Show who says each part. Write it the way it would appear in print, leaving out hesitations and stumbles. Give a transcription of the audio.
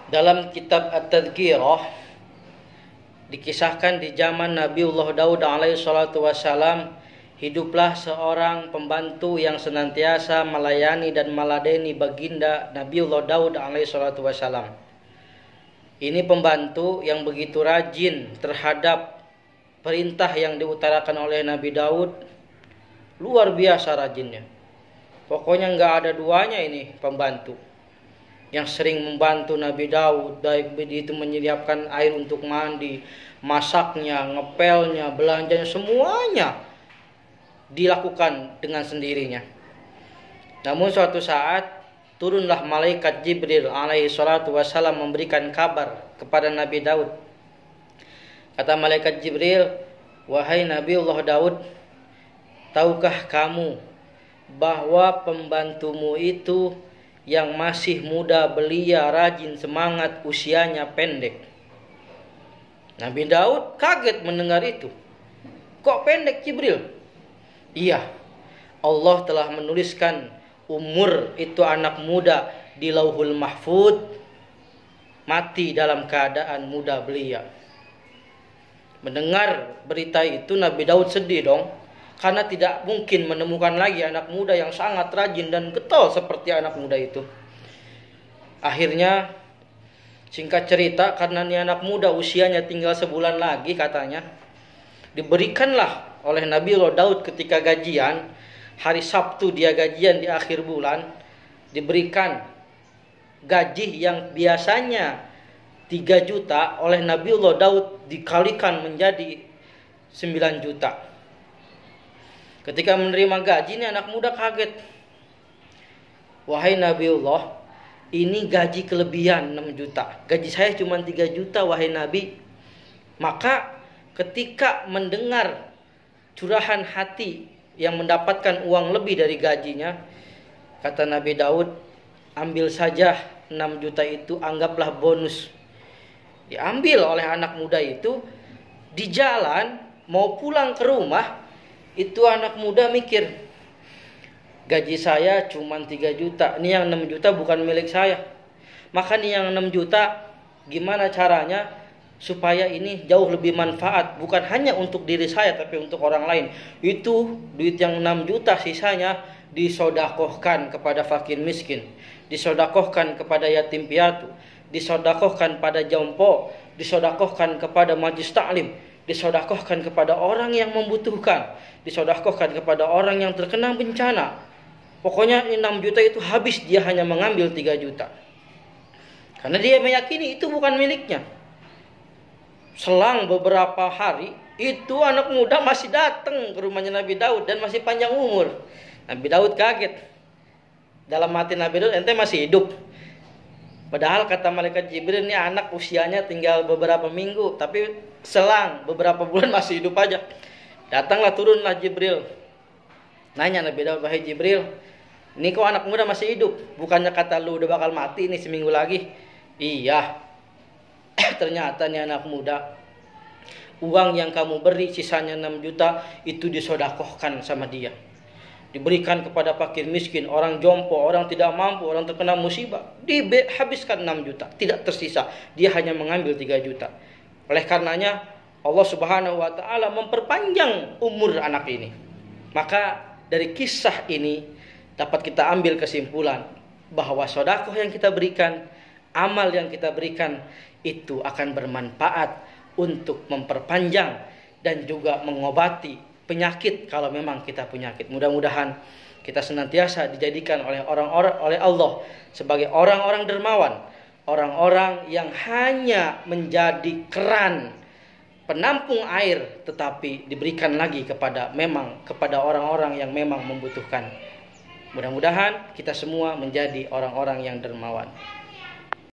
Speaker 1: Dalam kitab At-Tadhkirah dikisahkan di zaman Nabiullah Daud alaihi salatu wassalam, hiduplah seorang pembantu yang senantiasa melayani dan meladeni baginda Nabiullah Daud alaihi salatu wassalam. Ini pembantu yang begitu rajin terhadap perintah yang diutarakan oleh Nabi Daud. Luar biasa rajinnya. Pokoknya nggak ada duanya ini pembantu yang sering membantu Nabi Daud, baik itu menyiapkan air untuk mandi, masaknya, ngepelnya, belanjanya, semuanya dilakukan dengan sendirinya. Namun suatu saat turunlah malaikat Jibril alaihi salatu wassalam memberikan kabar kepada Nabi Daud. Kata malaikat Jibril, "Wahai Nabiullah Daud, tahukah kamu bahwa pembantumu itu yang masih muda, belia, rajin, semangat, usianya pendek?" Nabi Daud kaget mendengar itu. "Kok pendek, Jibril?" "Iya, Allah telah menuliskan umur itu anak muda di Lauhul Mahfud, mati dalam keadaan muda belia." Mendengar berita itu Nabi Daud sedih dong, karena tidak mungkin menemukan lagi anak muda yang sangat rajin dan getol seperti anak muda itu. Akhirnya, singkat cerita, karena ini anak muda usianya tinggal sebulan lagi katanya, diberikanlah oleh Nabiullah Daud ketika gajian, hari Sabtu dia gajian di akhir bulan, diberikan gaji yang biasanya 3 juta oleh Nabiullah Daud dikalikan menjadi 9 juta. Ketika menerima gaji, ini anak muda kaget. "Wahai Nabiullah, ini gaji kelebihan 6 juta. Gaji saya cuma 3 juta wahai Nabi." Maka ketika mendengar curahan hati yang mendapatkan uang lebih dari gajinya, kata Nabi Daud, "Ambil saja 6 juta itu, anggaplah bonus." Diambil oleh anak muda itu. Di jalan mau pulang ke rumah, itu anak muda mikir, gaji saya cuma 3 juta. Ini yang 6 juta bukan milik saya. Maka nih yang 6 juta gimana caranya supaya ini jauh lebih manfaat, bukan hanya untuk diri saya tapi untuk orang lain. Itu duit yang 6 juta sisanya disodakohkan kepada fakir miskin, disodakohkan kepada yatim piatu, disodakohkan pada jompo, disodakohkan kepada majlis taklim, disodakohkan kepada orang yang membutuhkan, disodakohkan kepada orang yang terkena bencana. Pokoknya 6 juta itu habis, dia hanya mengambil 3 juta. Karena dia meyakini itu bukan miliknya. Selang beberapa hari, itu anak muda masih datang ke rumahnya Nabi Daud dan masih panjang umur. Nabi Daud kaget. Dalam hati Nabi Daud, ente masih hidup. Padahal kata malaikat Jibril, ini anak usianya tinggal beberapa minggu, tapi selang beberapa bulan masih hidup aja. Datanglah, turunlah Jibril. Nanya Nabi Daud, "Wahai Jibril, ini kok anak muda masih hidup? Bukannya kata lu udah bakal mati ini seminggu lagi?" "Iya." "Ternyata nih anak muda, uang yang kamu beri sisanya 6 juta itu disodakohkan sama dia. Diberikan kepada fakir miskin, orang jompo, orang tidak mampu, orang terkena musibah. Dihabiskan 6 juta, tidak tersisa. Dia hanya mengambil 3 juta. Oleh karenanya Allah Subhanahu wa taala memperpanjang umur anak ini." Maka dari kisah ini dapat kita ambil kesimpulan bahwa sedekah yang kita berikan, amal yang kita berikan itu akan bermanfaat untuk memperpanjang dan juga mengobati penyakit kalau memang kita penyakit. Mudah-mudahan kita senantiasa dijadikan oleh Allah sebagai orang-orang dermawan, orang-orang yang hanya menjadi keran penampung air, tetapi diberikan lagi kepada orang-orang yang memang membutuhkan. Mudah-mudahan kita semua menjadi orang-orang yang dermawan.